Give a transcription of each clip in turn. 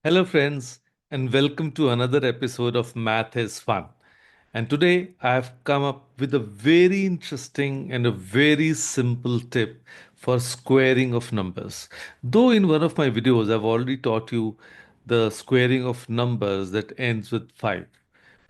Hello, friends, and welcome to another episode of Math is Fun. And today I have come up with a very interesting and a very simple tip for squaring of numbers. Though in one of my videos I've already taught you the squaring of numbers that ends with 5.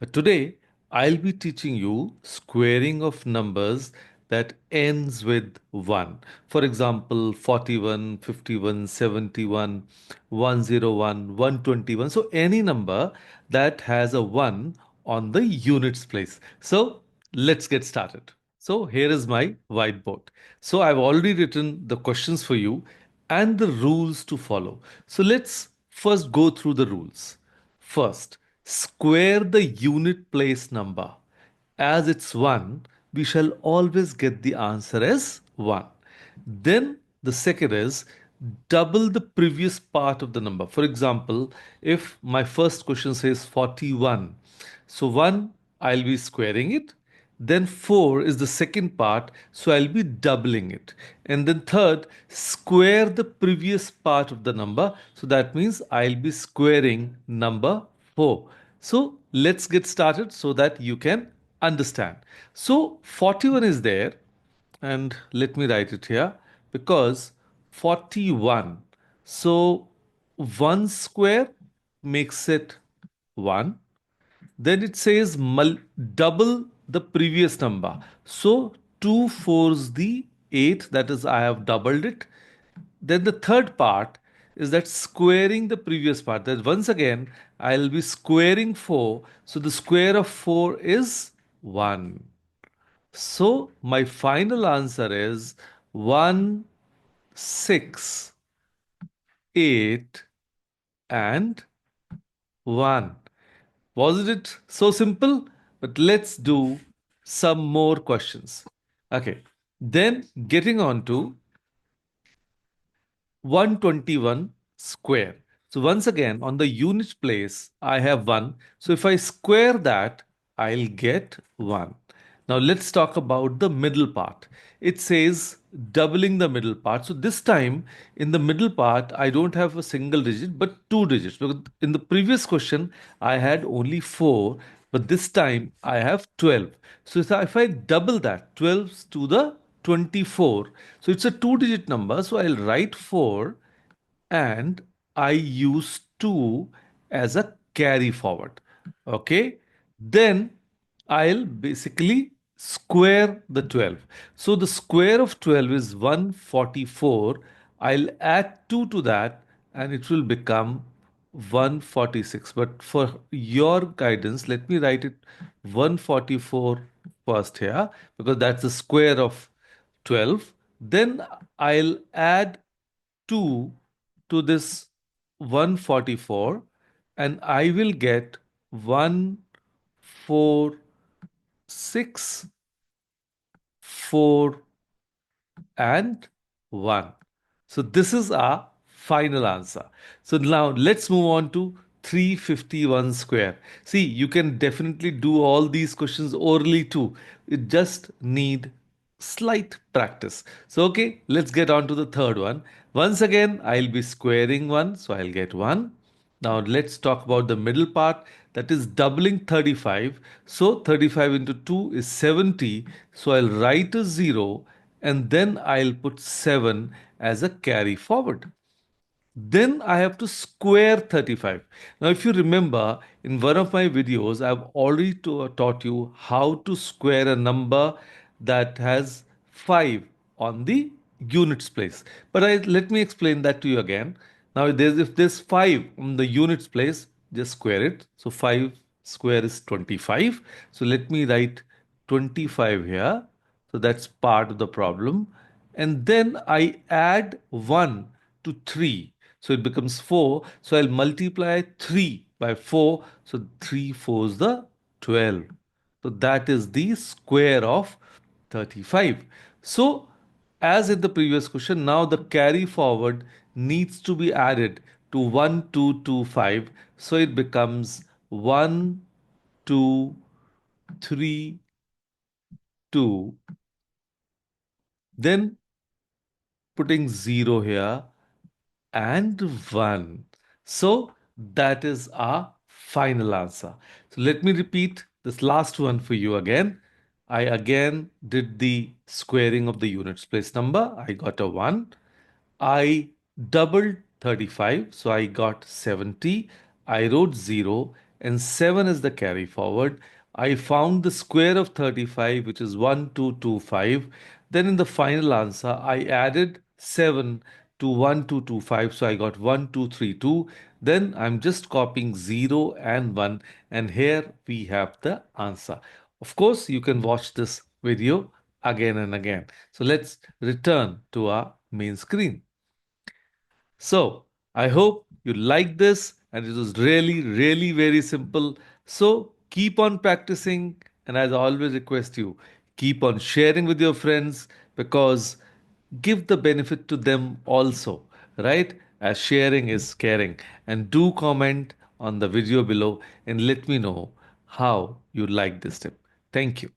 But today, I'll be teaching you squaring of numbers that ends with 1. For example, 41, 51, 71, 101, 121. So any number that has a 1 on the units place. So let's get started. So here is my whiteboard. So I've already written the questions for you and the rules to follow. So let's first go through the rules. First, square the unit place number. As it's 1, we shall always get the answer as 1. Then the second is double the previous part of the number. For example, if my first question says 41, so 1, I'll be squaring it. Then 4 is the second part, so I'll be doubling it. And then third, square the previous part of the number. So that means I'll be squaring number 4. So let's get started so that you can understand. So 41 is there, and let me write it here because 41. So 1 square makes it 1. Then it says double the previous number. So 2 fours the 8, that is, I have doubled it. Then the third part is that squaring the previous part. That once again, I'll be squaring 4. So the square of 4 is 1. So my final answer is 1, 6, 8, and 1. Wasn't it so simple? But let's do some more questions. Okay. Then getting on to 121 square. So once again, on the unit place, I have 1. So if I square that, I'll get 1. Now let's talk about the middle part. It says doubling the middle part. So this time in the middle part, I don't have a single digit, but two digits. Because in the previous question, I had only 4, but this time I have 12. So if I double that, 12 to the 24. So it's a two digit number. So I'll write 4 and I use 2 as a carry forward. Okay. Then I'll basically square the 12. So the square of 12 is 144. I'll add 2 to that and it will become 146. But for your guidance, let me write it 144 first here because that's the square of 12. Then I'll add 2 to this 144 and I will get 146, 4, and 1. So this is our final answer. So now let's move on to 351 square. See, you can definitely do all these questions orally too. You just need slight practice. So okay, let's get on to the third one. Once again, I'll be squaring 1, so I'll get 1. Now let's talk about the middle part, that is doubling 35. So 35 into 2 is 70. So I'll write a 0 and then I'll put 7 as a carry forward. Then I have to square 35. Now, if you remember, in one of my videos, I've already taught you how to square a number that has 5 on the units place. But let me explain that to you again. Now, if there's 5 on the units place, just square it. So 5 square is 25. So let me write 25 here. So that's part of the problem. And then I add 1 to 3. So it becomes 4. So I'll multiply 3 by 4. So 3 4 is the 12. So that is the square of 35. So as in the previous question, now the carry forward needs to be added to 1225. So it becomes 1, 2, 3, 2. Then putting 0 here and 1. So That is our final answer. So let me repeat this last one for you again. I again did the squaring of the units place number. I got a 1. I doubled 35, so I got 70. I wrote 0 and 7 is the carry forward. I found the square of 35, which is 1225. Then in the final answer, I added 7 to 1225, so I got 1232. Then I'm just copying 0 and 1, and here we have the answer. Of course, you can watch this video again and again. So let's return to our main screen. So I hope you like this and it was really, really very simple. So keep on practicing. And as I always request you, keep on sharing with your friends because give the benefit to them also, right? As sharing is caring. And do comment on the video below and let me know how you like this tip. Thank you.